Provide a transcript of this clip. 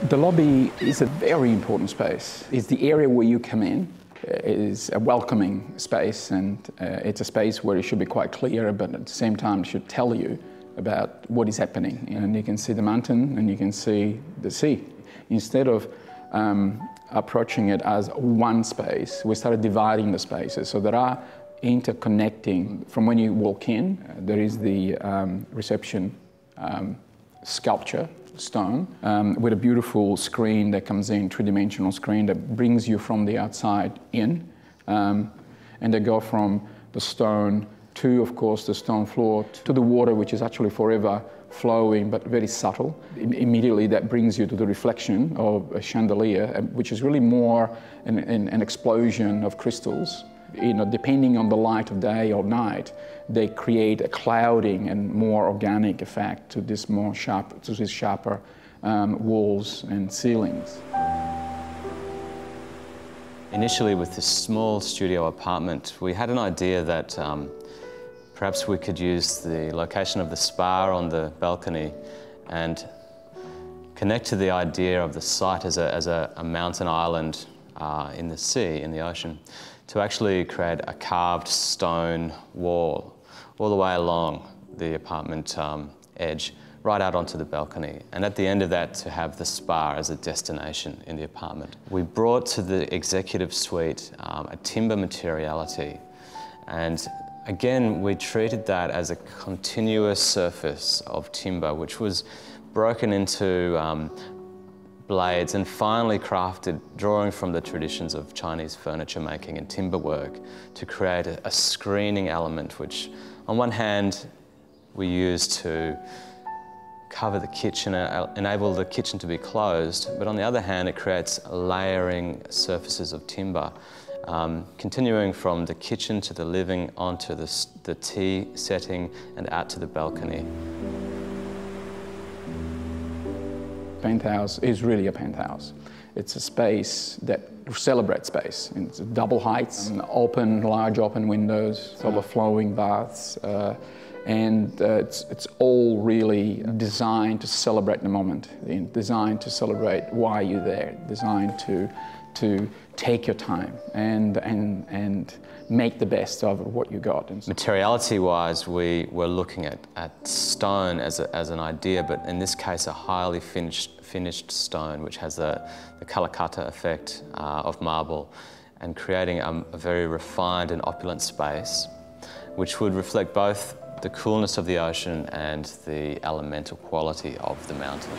The lobby is a very important space. It's the area where you come in. It is a welcoming space, and it's a space where it should be quite clear, but at the same time it should tell you about what is happening. And you can see the mountain and you can see the sea. Instead of approaching it as one space, we started dividing the spaces. So there are interconnecting. From when you walk in, there is the reception sculpture, stone, with a beautiful screen that comes in, three-dimensional screen that brings you from the outside in. And they go from the stone to, of course, the stone floor, to the water, which is actually forever flowing, but very subtle. Immediately that brings you to the reflection of a chandelier, which is really more an explosion of crystals. You know, depending on the light of day or night, they create a clouding and more organic effect to this sharper walls and ceilings. Initially, with this small studio apartment, we had an idea that perhaps we could use the location of the spa on the balcony and connect to the idea of the site as a mountain island in the sea, in the ocean, to actually create a carved stone wall all the way along the apartment edge, right out onto the balcony. And at the end of that, to have the spa as a destination in the apartment. We brought to the executive suite a timber materiality. And again, we treated that as a continuous surface of timber, which was broken into blades and finally crafted, drawing from the traditions of Chinese furniture making and timber work, to create a screening element, which on one hand we use to cover the kitchen, enable the kitchen to be closed, but on the other hand it creates layering surfaces of timber, continuing from the kitchen to the living, onto the tea setting and out to the balcony. Penthouse is really a penthouse. It's a space that celebrates space. It's double heights, large open windows, overflowing baths, and it's all really designed to celebrate the moment, designed to celebrate why you're there, designed to take your time and make the best of what you got. Materiality-wise, we were looking at stone as an idea, but in this case a highly finished stone, which has the Calcutta effect of marble, and creating a very refined and opulent space, which would reflect both the coolness of the ocean and the elemental quality of the mountain.